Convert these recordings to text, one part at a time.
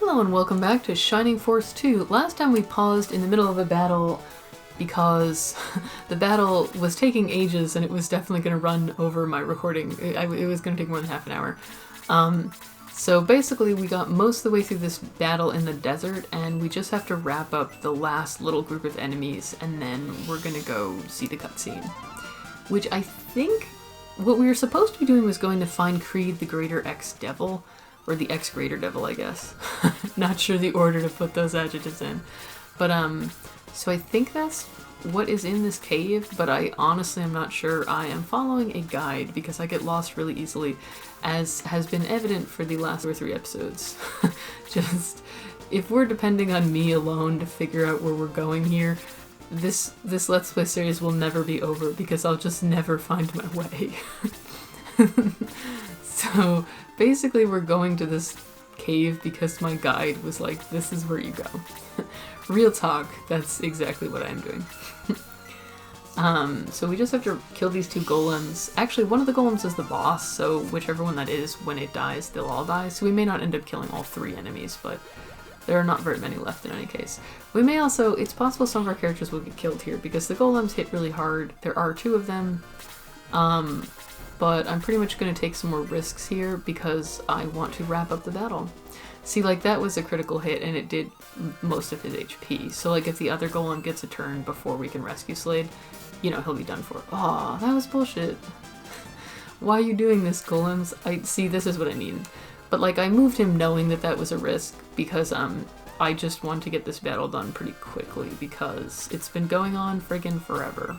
Hello and welcome back to Shining Force 2. Last time we paused in the middle of a battle because the battle was taking ages and it was definitely going to run over my recording. It was going to take more than half an hour. So basically we got most of the way through this battle in the desert and we just have to wrap up the last little group of enemies and then we're going to go see the cutscene. Which I think what we were supposed to be doing was going to find Creed the Greater X-Devil. Or the X-Greater Devil, I guess. Not sure the order to put those adjectives in. But, so I think that's what is in this cave, but I honestly am not sure. I am following a guide because I get lost really easily, as has been evident for the last 2 or 3 episodes. Just, if we're depending on me alone to figure out where we're going here, this Let's Play series will never be over because I'll just never find my way. So basically we're going to this cave because my guide was like, this is where you go. Real talk, that's exactly what I'm doing. So we just have to kill these 2 golems. Actually, one of the golems is the boss, so whichever one that is, when it dies, they'll all die. So we may not end up killing all 3 enemies, but there are not very many left in any case. We may also, it's possible some of our characters will get killed here because the golems hit really hard. There are 2 of them. But I'm pretty much going to take some more risks here because I want to wrap up the battle. See, like, that was a critical hit and it did most of his HP. So, like, if the other golem gets a turn before we can rescue Slade, you know, he'll be done for. Aw, that was bullshit. Why are you doing this, golems? See, this is what I mean. But, like, I moved him knowing that that was a risk because, I just want to get this battle done pretty quickly because it's been going on friggin' forever.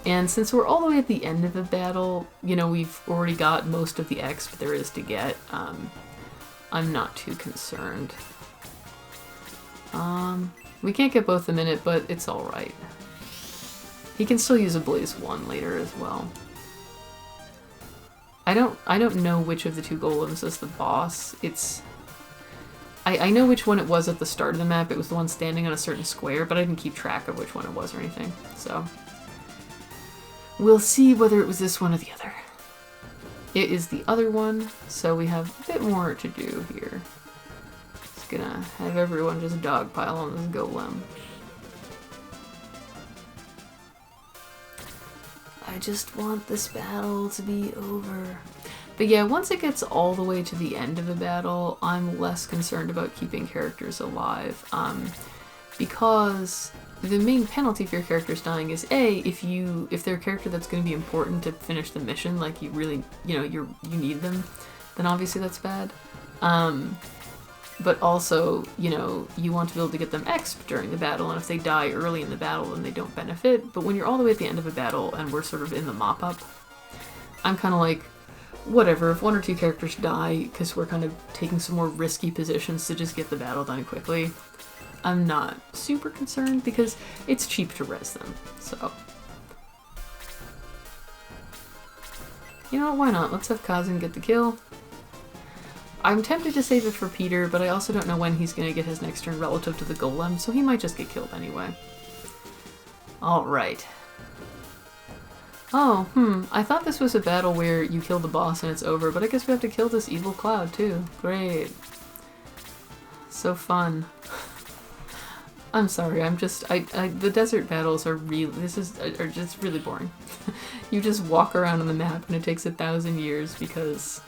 And since we're all the way at the end of the battle, you know, we've already got most of the XP there is to get. I'm not too concerned. We can't get both in a minute, but it's alright. He can still use a Blaze 1 later as well. I don't know which of the 2 golems is the boss. I know which one it was at the start of the map. It was the one standing on a certain square, but I didn't keep track of which one it was or anything, so we'll see whether it was this one or the other. It is the other one, so we have a bit more to do here. Just gonna have everyone just dogpile on this golem. I just want this battle to be over. But yeah, once it gets all the way to the end of the battle, I'm less concerned about keeping characters alive. Because the main penalty for your characters dying is if they're a character that's going to be important to finish the mission, like you really, you know, you need them, then obviously that's bad. But also, you know, you want to be able to get them XP during the battle, and if they die early in the battle, then they don't benefit. But when you're all the way at the end of a battle and we're sort of in the mop-up, I'm kind of like, whatever, if 1 or 2 characters die because we're kind of taking some more risky positions to just get the battle done quickly, I'm not super concerned because it's cheap to res them, so. You know what, why not? Let's have Kazan get the kill. I'm tempted to save it for Peter, but I also don't know when he's going to get his next turn relative to the golem, so he might just get killed anyway. Alright. Oh, I thought this was a battle where you kill the boss and it's over, but I guess we have to kill this evil cloud too. Great. So fun. I'm sorry, the desert battles are are just really boring. You just walk around on the map and it takes 1,000 years because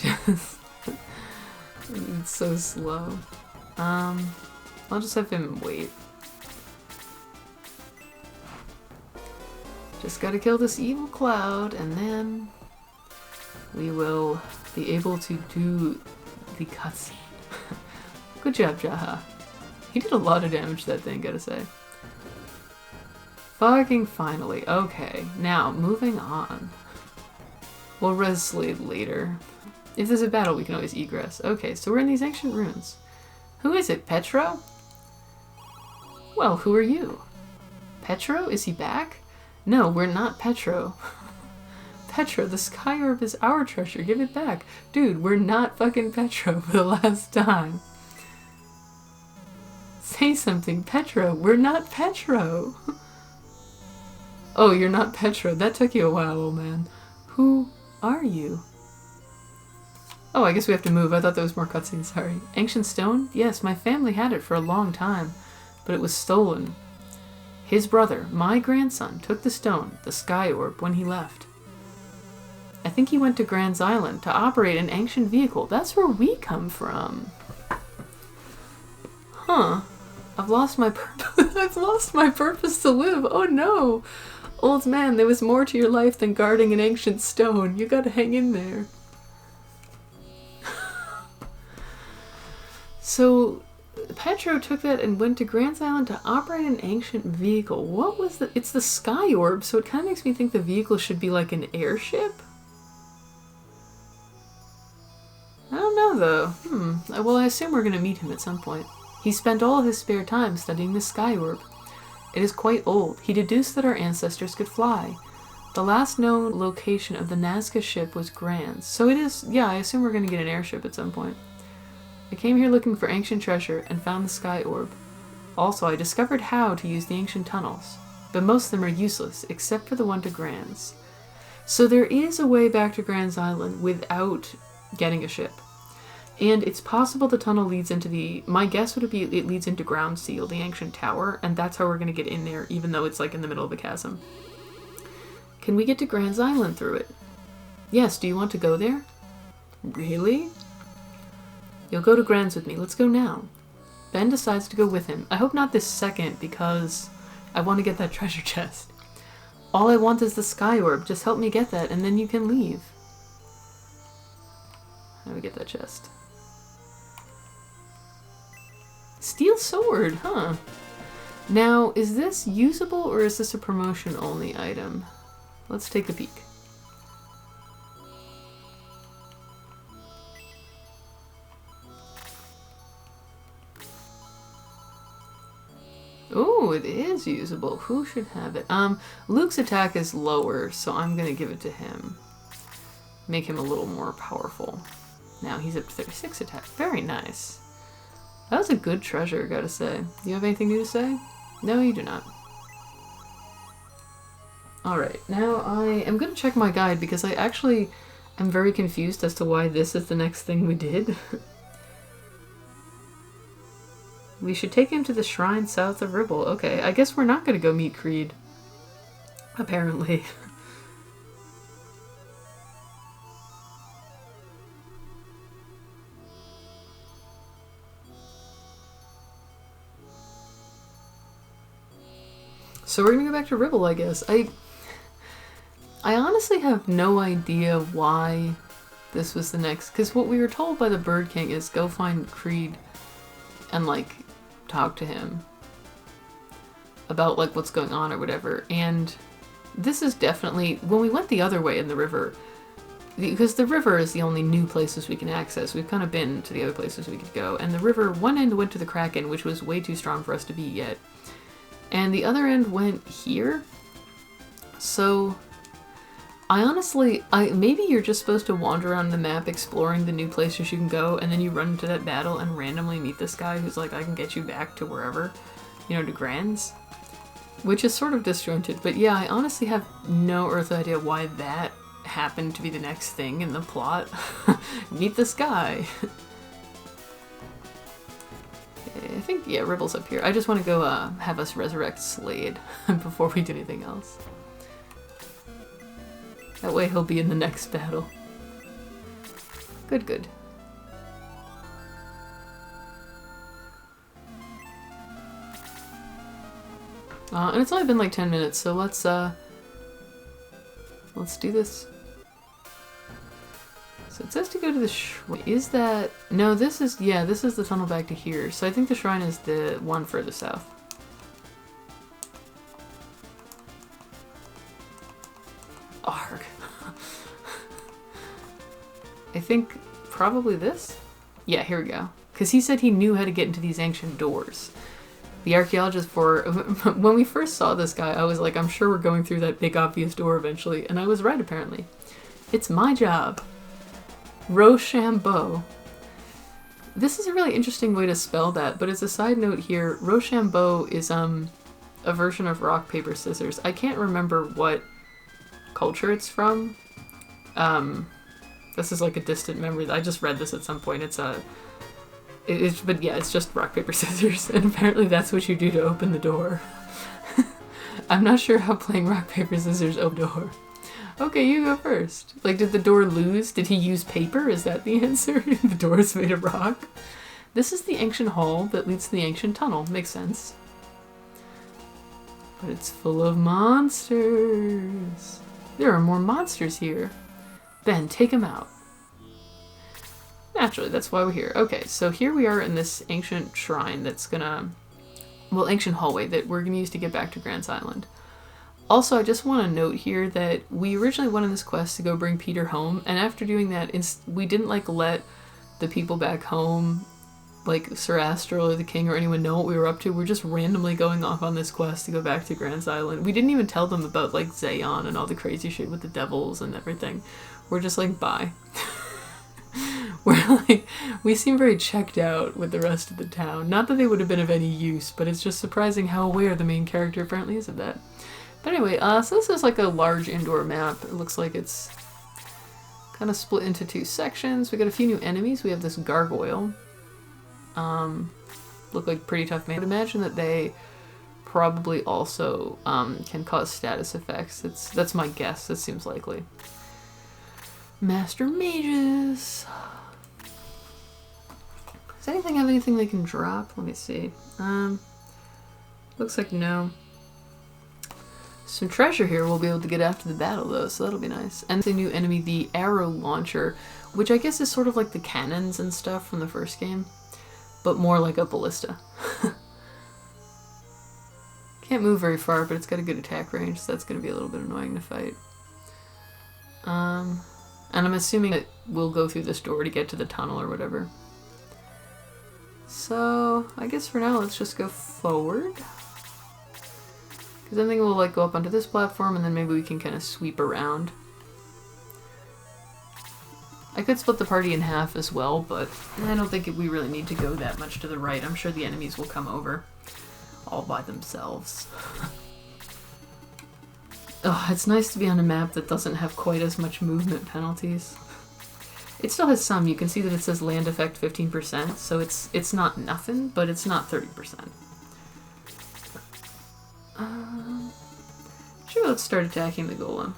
it's so slow. I'll just have him wait. Just gotta kill this evil cloud and then we will be able to do the cutscene. Good job, Jaha. He did a lot of damage to that thing, gotta say. Fucking finally. Okay, now, moving on. We'll res Slade later. If there's a battle, we can always egress. Okay, so we're in these ancient ruins. Who is it, Petro? Well, who are you? Petro? Is he back? No, we're not Petro. Petro, the Sky Orb is our treasure. Give it back. Dude, we're not fucking Petro for the last time. Say something, Petro. We're not Petro. Oh, you're not Petro. That took you a while, old man. Who are you? Oh, I guess we have to move. I thought there was more cutscenes, sorry. Ancient stone? Yes, my family had it for a long time, but it was stolen. His brother, my grandson, took the stone, the Sky Orb, when he left. I think he went to Grans Island to operate an ancient vehicle. That's where we come from. Huh. I've lost my purpose. I've lost my purpose to live. Oh no. Old man, there was more to your life than guarding an ancient stone. You gotta hang in there. So, Petro took that and went to Grans Island to operate an ancient vehicle. What was the... It's the Sky Orb, so it kind of makes me think the vehicle should be like an airship? I don't know, though. Well, I assume we're going to meet him at some point. He spent all his spare time studying the Sky Orb. It is quite old. He deduced that our ancestors could fly. The last known location of the Nazca ship was Grans. So it is... Yeah, I assume we're going to get an airship at some point. I came here looking for ancient treasure and found the Sky Orb. Also, I discovered how to use the ancient tunnels, but most of them are useless, except for the one to Grans. So there is a way back to Grans Island without getting a ship. And it's possible the tunnel leads into the... My guess would be it leads into Ground Seal, the ancient tower, and that's how we're going to get in there, even though it's like in the middle of a chasm. Can we get to Grans Island through it? Yes, do you want to go there? Really? You'll go to Grans with me. Let's go now. Ben decides to go with him. I hope not this second, because I want to get that treasure chest. All I want is the Sky Orb. Just help me get that, and then you can leave. How do we get that chest? Steel sword, huh? Now, is this usable, or is this a promotion-only item? Let's take a peek. Oh, it is usable. Who should have it? Luke's attack is lower, so I'm gonna give it to him. Make him a little more powerful. Now he's up to 36 attack. Very nice. That was a good treasure, gotta say. Do you have anything new to say? No, you do not. Alright, now I am gonna check my guide because I actually am very confused as to why this is the next thing we did. We should take him to the shrine south of Ribble. Okay, I guess we're not going to go meet Creed. Apparently. So we're going to go back to Ribble, I guess. I honestly have no idea why this was the next... Because what we were told by the Bird King is go find Creed and, like, talk to him about like what's going on or whatever. And this is definitely when we went the other way in the river, because the river is the only new places we can access. We've kind of been to the other places we could go, and the river one end went to the Kraken, which was way too strong for us to beat yet, and the other end went here. So I honestly, maybe you're just supposed to wander around the map exploring the new places you can go, and then you run into that battle and randomly meet this guy who's like, I can get you back to wherever, you know, to Grans. Which is sort of disjointed, but yeah, I honestly have no earthly idea why that happened to be the next thing in the plot. Meet this guy. I think, yeah, Ribble's up here. I just want to go have us resurrect Slade before we do anything else. That way he'll be in the next battle. Good, good. And it's only been like 10 minutes, so let's do this. So it says to go to the shrine. Is that... No, this is... Yeah, this is the tunnel back to here. So I think the shrine is the one further south. Arg. I think probably this? Yeah, here we go. Because he said he knew how to get into these ancient doors. The archaeologist when we first saw this guy, I was like, I'm sure we're going through that big obvious door eventually. And I was right, apparently. It's my job. Roshambo. This is a really interesting way to spell that, but as a side note here, Roshambo is a version of rock, paper, scissors. I can't remember what culture it's from. This is like a distant memory. I just read this at some point. But yeah, it's just rock, paper, scissors, and apparently that's what you do to open the door. I'm not sure how playing rock, paper, scissors opened the door. Okay, you go first. Like, did the door lose? Did he use paper? Is that the answer? The door is made of rock? This is the ancient hall that leads to the ancient tunnel. Makes sense. But it's full of monsters. There are more monsters here. Ben, take them out. Naturally, that's why we're here. Okay, so here we are in this ancient shrine that's gonna... Well, ancient hallway that we're gonna use to get back to Grans Island. Also, I just want to note here that we originally went on this quest to go bring Peter home, and after doing that, we didn't, like, let the people back home, like Sir Astral or the King or anyone know what we were up to. We're just randomly going off on this quest to go back to Grans Island. We didn't even tell them about, like, Zayon and all the crazy shit with the devils and everything. We're just like, bye. We're like, we seem very checked out with the rest of the town. Not that they would have been of any use, but it's just surprising how aware the main character apparently is of that. But anyway, so this is like a large indoor map. It looks like it's kind of split into two sections. We got a few new enemies. We have this gargoyle. Look like pretty tough man. I would imagine that they probably also can cause status effects. That's my guess. That seems likely. Master mages. Does anything have anything they can drop? Let me see. Looks like no. Some treasure here we'll be able to get after the battle though, so that'll be nice. And the new enemy, the arrow launcher, which I guess is sort of like the cannons and stuff from the first game, but more like a ballista. Can't move very far, but it's got a good attack range, so that's going to be a little bit annoying to fight. And I'm assuming that we'll go through this door to get to the tunnel or whatever. So, I guess for now let's just go forward. Because I think we'll like go up onto this platform and then maybe we can kind of sweep around. I could split the party in half as well, but I don't think we really need to go that much to the right. I'm sure the enemies will come over all by themselves. Oh, it's nice to be on a map that doesn't have quite as much movement penalties. It still has some. You can see that it says land effect 15%, so it's not nothing, but it's not 30%. Sure, let's start attacking the golem.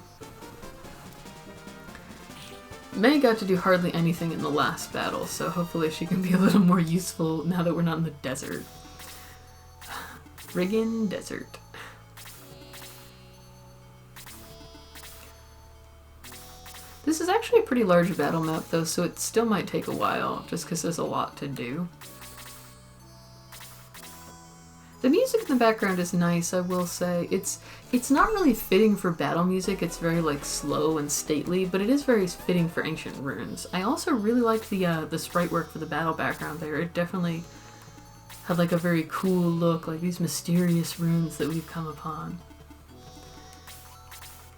May got to do hardly anything in the last battle, so hopefully she can be a little more useful now that we're not in the desert. Friggin' desert. This is actually a pretty large battle map though, so it still might take a while, just because there's a lot to do. The music in the background is nice, I will say. It's not really fitting for battle music, it's very like slow and stately, but it is very fitting for ancient runes. I also really liked the sprite work for the battle background there. It definitely had like a very cool look, like these mysterious runes that we've come upon.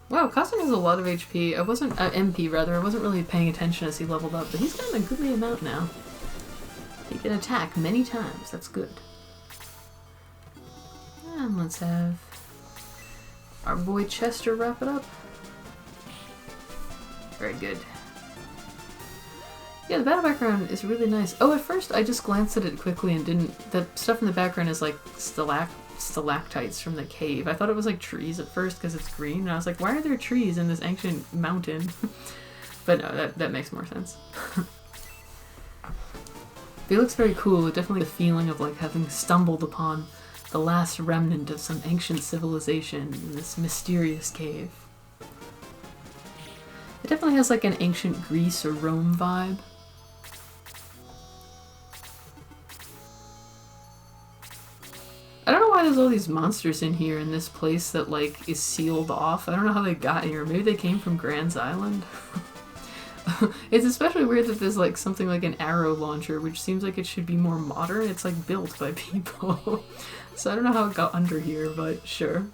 Wow, Cosmic has a lot of HP. I wasn't, MP rather, I wasn't really paying attention as he leveled up, but he's gotten a goodly amount now. He can attack many times, that's good. And let's have our boy Chester wrap it up. Very good. Yeah, the battle background is really nice. Oh, at first I just glanced at it quickly and didn't... The stuff in the background is like stalactites from the cave. I thought it was like trees at first because it's green, and I was like, why are there trees in this ancient mountain? But no, that makes more sense. It looks very cool. It definitely the feeling of like having stumbled upon the last remnant of some ancient civilization in this mysterious cave. It definitely has like an ancient Greece or Rome vibe. I don't know why there's all these monsters in here in this place that like is sealed off. I don't know how they got here. Maybe they came from Grans Island? It's especially weird that there's like something like an arrow launcher, which seems like it should be more modern. It's like built by people. So I don't know how it got under here, but sure.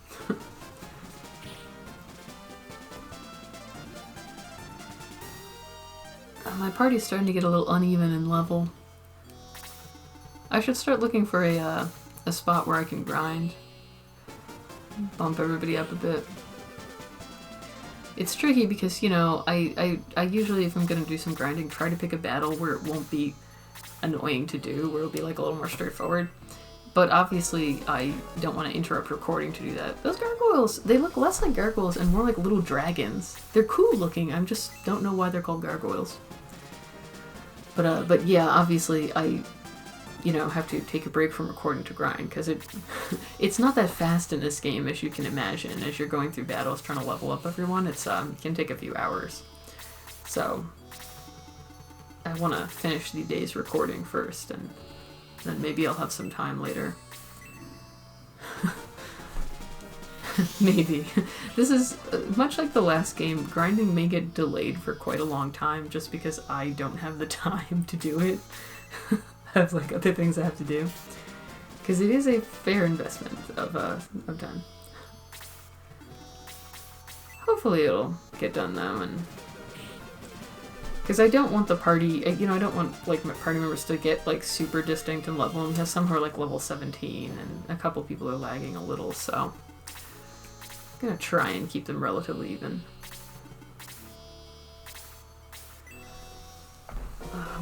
My party's starting to get a little uneven in level. I should start looking for a spot where I can grind. Bump everybody up a bit. It's tricky because, you know, I usually, if I'm going to do some grinding, try to pick a battle where it won't be annoying to do, where it'll be like a little more straightforward. But obviously, I don't want to interrupt recording to do that. Those gargoyles, they look less like gargoyles and more like little dragons. They're cool looking, I just don't know why they're called gargoyles. But yeah, obviously, I, you know, have to take a break from recording to grind, because it's not that fast in this game, as you can imagine. As you're going through battles trying to level up everyone, it can take a few hours. So, I want to finish the day's recording first, and then maybe I'll have some time later. Maybe. This is, much like the last game, grinding may get delayed for quite a long time just because I don't have the time to do it. I have like other things I have to do. Because it is a fair investment of time. Hopefully it'll get done though, and because I don't want the party, you know, I don't want like my party members to get like super distinct in level, because some are like level 17 and a couple people are lagging a little, so I'm gonna try and keep them relatively even.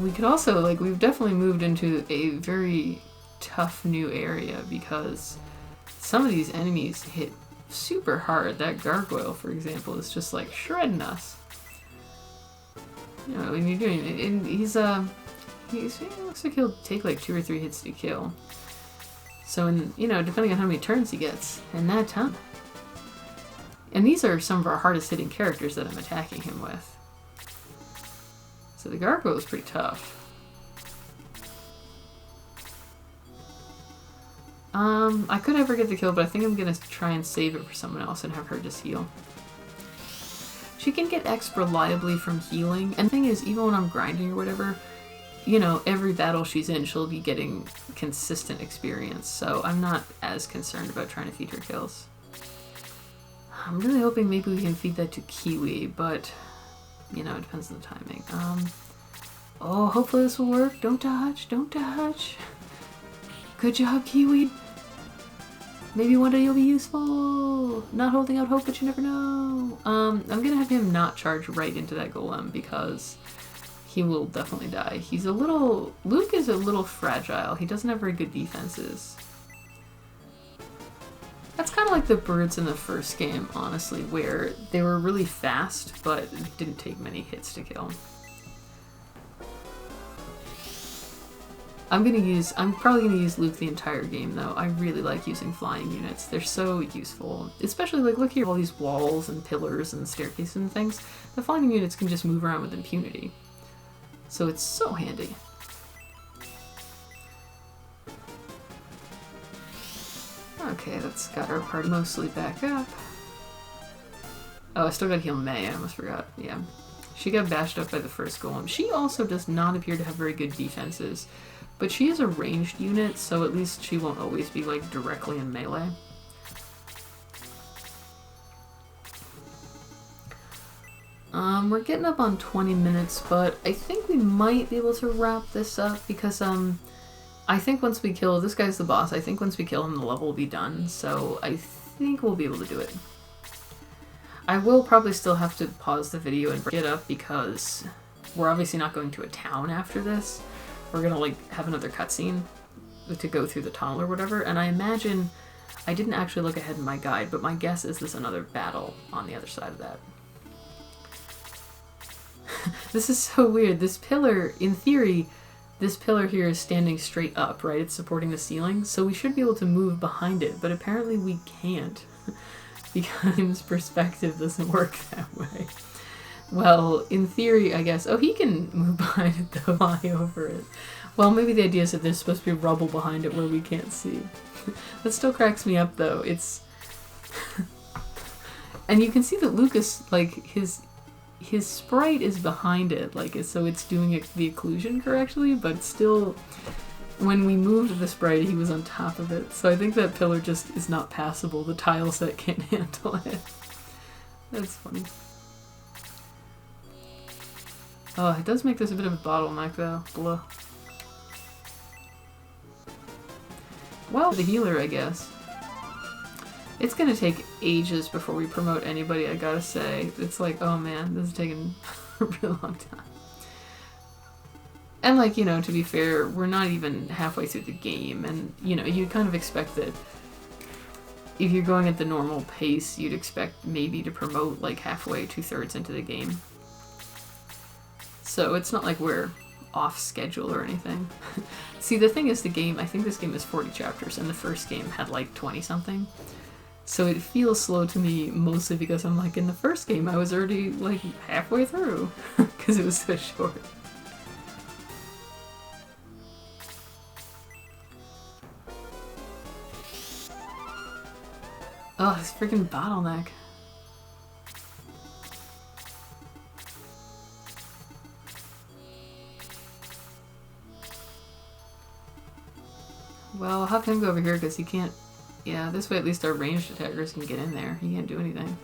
We could also, like, we've definitely moved into a very tough new area because some of these enemies hit super hard. That gargoyle, for example, is just like shredding us. You know, when you're doing it, and he looks like he'll take like 2 or 3 hits to kill. So, you know, depending on how many turns he gets, in that time. And these are some of our hardest hitting characters that I'm attacking him with. So the gargoyle is pretty tough. I could ever get the kill, but I think I'm gonna try and save it for someone else and have her just heal. She can get X reliably from healing, and the thing is, even when I'm grinding or whatever, you know, every battle she's in, she'll be getting consistent experience, so I'm not as concerned about trying to feed her kills. I'm really hoping maybe we can feed that to Kiwi, but, you know, it depends on the timing. Oh, hopefully this will work. Don't touch, don't touch. Good job, Kiwi. Maybe one day you'll be useful. Not holding out hope, but you never know. I'm gonna have him not charge right into that golem because he will definitely die. He's a little... Luke is a little fragile. He doesn't have very good defenses. That's kind of like the birds in the first game, honestly, where they were really fast, but it didn't take many hits to kill. I'm probably gonna use Luke the entire game though. I really like using flying units. They're so useful. Especially like, look here, all these walls and pillars and staircases and things. The flying units can just move around with impunity. So it's so handy. Okay, that's got our party mostly back up. Oh, I still gotta heal May, I almost forgot. Yeah. She got bashed up by the first golem. She also does not appear to have very good defenses. But she is a ranged unit, so at least she won't always be, like, directly in melee. We're getting up on 20 minutes, but I think we might be able to wrap this up because, I think once we kill... This guy's the boss. I think once we kill him, the level will be done, so I think we'll be able to do it. I will probably still have to pause the video and break it up because we're obviously not going to a town after this. We're gonna, like, have another cutscene to go through the tunnel or whatever, and I imagine... I didn't actually look ahead in my guide, but my guess is there's another battle on the other side of that. This is so weird. This pillar, in theory, this pillar here is standing straight up, right? It's supporting the ceiling, so we should be able to move behind it, but apparently we can't. Because perspective doesn't work that way. Well, in theory, I guess... Oh, he can move behind it, though, fly over it. Well, maybe the idea is that there's supposed to be rubble behind it where we can't see. That still cracks me up, though. It's... And you can see that Lucas, like, his sprite is behind it, like, so it's doing the occlusion correctly, but still... When we moved the sprite, he was on top of it. So I think that pillar just is not passable. The tile set can't handle it. That's funny. Oh, it does make this a bit of a bottleneck, though. Blah. Well, the healer, I guess. It's gonna take ages before we promote anybody, I gotta say. It's like, oh man, this is taking a really long time. And like, you know, to be fair, we're not even halfway through the game, and you know, you kind of expect that if you're going at the normal pace, you'd expect maybe to promote like halfway, 2/3 into the game. So it's not like we're off schedule or anything. See, the thing is, the game, I think this game is 40 chapters, and the first game had like 20 something. So it feels slow to me, mostly because I'm like, in the first game I was already like halfway through, because it was so short. Oh, this freaking bottleneck. Well, I'll have him go over here because he can't... Yeah, this way at least our ranged attackers can get in there. He can't do anything.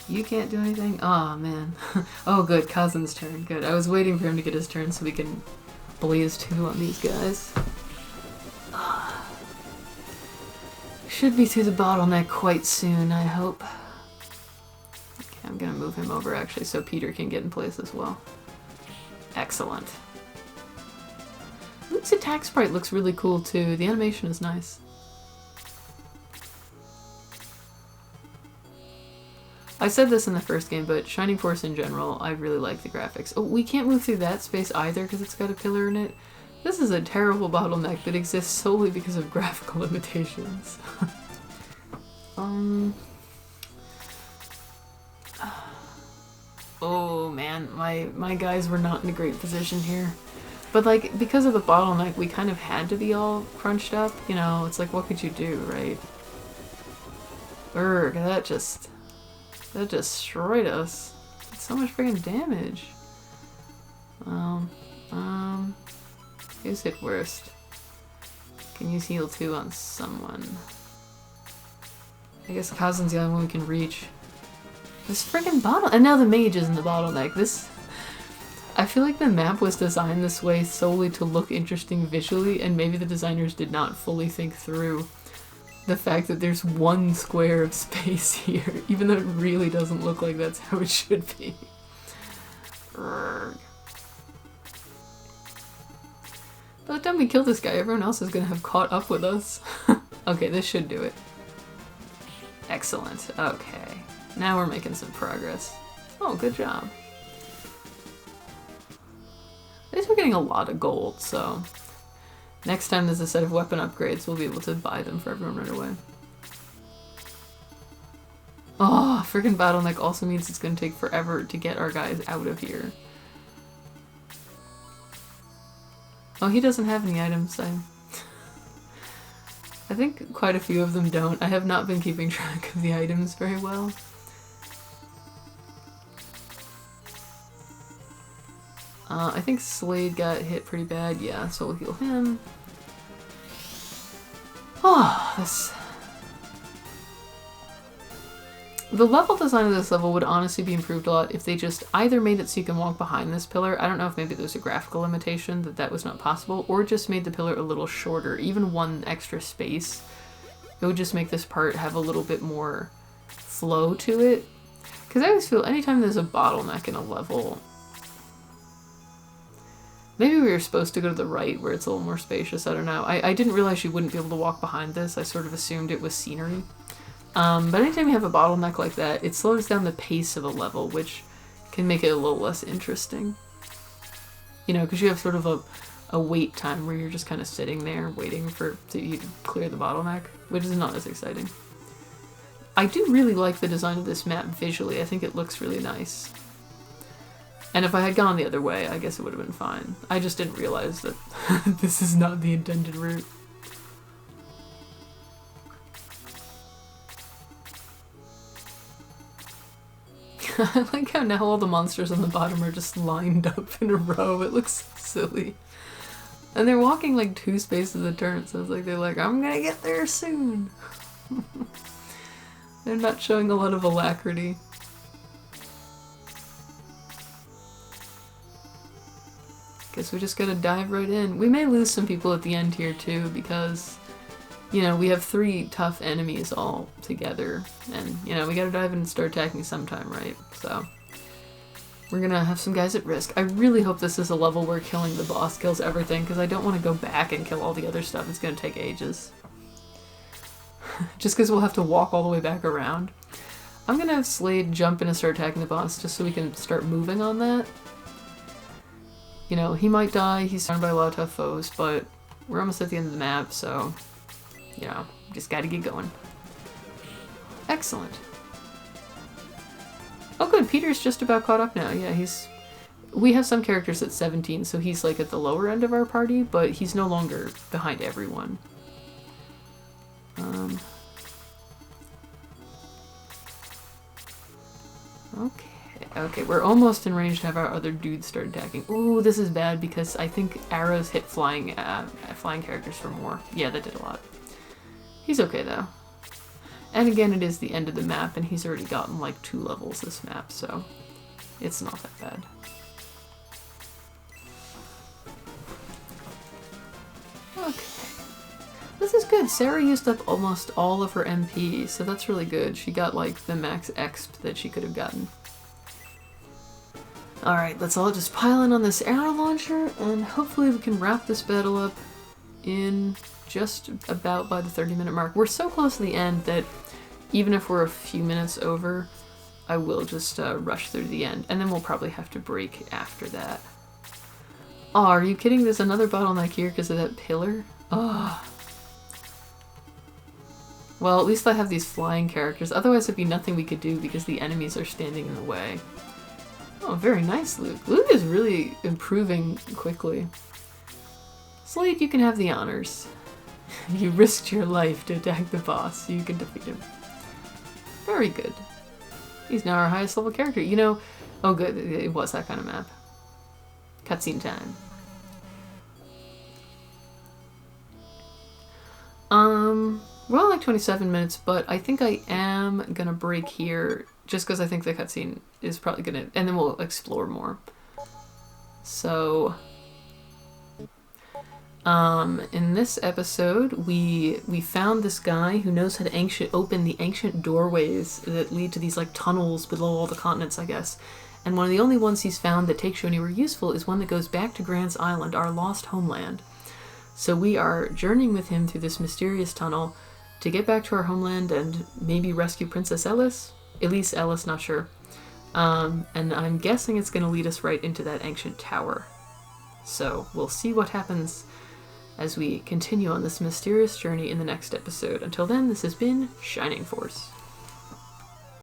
You can't do anything? Aw, oh, man. Oh, good. Kazen's turn. Good. I was waiting for him to get his turn so we can blaze 2 on these guys. Should be through the bottleneck quite soon, I hope. Okay, I'm gonna move him over actually so Peter can get in place as well. Excellent. Luke's attack sprite looks really cool too. The animation is nice. I said this in the first game, but Shining Force in general, I really like the graphics. Oh, we can't move through that space either because it's got a pillar in it. This is a terrible bottleneck that exists solely because of graphical limitations. Oh man, my guys were not in a great position here. But like, because of the bottleneck, we kind of had to be all crunched up, you know, it's like, what could you do, right? Urgh, that destroyed us. Did so much freaking damage. Who's hit worst? Can use heal 2 on someone. I guess Kazen's the only one we can reach. This freaking bottle, and now the mage is in the bottleneck. I feel like the map was designed this way solely to look interesting visually, and maybe the designers did not fully think through the fact that there's one square of space here, even though it really doesn't look like that's how it should be. Urgh. By the time we kill this guy, everyone else is gonna have caught up with us. Okay, this should do it. Excellent. Okay. Now we're making some progress. Oh, good job. At least we're getting a lot of gold, so next time there's a set of weapon upgrades, we'll be able to buy them for everyone right away. Oh, freaking bottleneck also means it's going to take forever to get our guys out of here. Oh, he doesn't have any items. I think quite a few of them don't. I have not been keeping track of the items very well. I think Slade got hit pretty bad, yeah, so we'll heal him. Oh, this... The level design of this level would honestly be improved a lot if they just either made it so you can walk behind this pillar. I don't know if maybe there's a graphical limitation that was not possible, or just made the pillar a little shorter, even 1 extra space. It would just make this part have a little bit more flow to it. Because I always feel anytime there's a bottleneck in a level, maybe we were supposed to go to the right where it's a little more spacious, I don't know. I didn't realize you wouldn't be able to walk behind this. I sort of assumed it was scenery. But anytime you have a bottleneck like that, it slows down the pace of a level, which can make it a little less interesting. You know, because you have sort of a wait time where you're just kind of sitting there waiting for you to clear the bottleneck, which is not as exciting. I do really like the design of this map visually. I think it looks really nice. And if I had gone the other way, I guess it would have been fine. I just didn't realize that this is not the intended route. I like how now all the monsters on the bottom are just lined up in a row. It looks so silly. And they're walking like 2 spaces a turn, so it's like they're like, I'm gonna get there soon. They're not showing a lot of alacrity. guess we just gotta dive right in. We may lose some people at the end here too, because, you know, we have 3 tough enemies all together, and, you know, we gotta dive in and start attacking sometime, right? So, we're gonna have some guys at risk. I really hope this is a level where killing the boss kills everything, because I don't want to go back and kill all the other stuff. It's gonna take ages. Just because we'll have to walk all the way back around. I'm gonna have Slade jump in and start attacking the boss, just so we can start moving on that. You know, he might die, he's surrounded by a lot of tough foes, but we're almost at the end of the map, so, you know, just gotta get going. Excellent. Oh good, Peter's just about caught up now. Yeah, we have some characters at 17, so he's like at the lower end of our party, but he's no longer behind everyone. Okay, we're almost in range to have our other dudes start attacking. Ooh, this is bad because I think arrows hit flying characters for more. Yeah, that did a lot. He's okay though. And again, it is the end of the map, and he's already gotten like 2 levels this map, so it's not that bad. Okay. This is good. Sarah used up almost all of her MP, so that's really good. She got like the max exp that she could have gotten. Alright, let's all just pile in on this arrow launcher, and hopefully we can wrap this battle up in just about by the 30-minute mark. We're so close to the end that even if we're a few minutes over, I will just rush through to the end, and then we'll probably have to break after that. Oh, are you kidding? There's another bottleneck here because of that pillar? Oh. Well, at least I have these flying characters. Otherwise, there'd be nothing we could do because the enemies are standing in the way. Oh, very nice, Luke. Luke is really improving quickly. Slade, you can have the honors. You risked your life to attack the boss. You can defeat him. Very good. He's now our highest level character. You know, oh good, it was that kind of map. Cutscene time. We're on like 27 minutes, but I think I am gonna break here just because I think the cutscene is probably gonna, and then we'll explore more. So, in this episode, we found this guy who knows how to open the ancient doorways that lead to these like tunnels below all the continents, I guess. And one of the only ones he's found that takes you anywhere useful is one that goes back to Grans Island, our lost homeland. So we are journeying with him through this mysterious tunnel to get back to our homeland and maybe rescue Princess Ellis? Elise Ellis, not sure. And I'm guessing it's going to lead us right into that ancient tower. So we'll see what happens as we continue on this mysterious journey in the next episode. Until then, this has been Shining Force.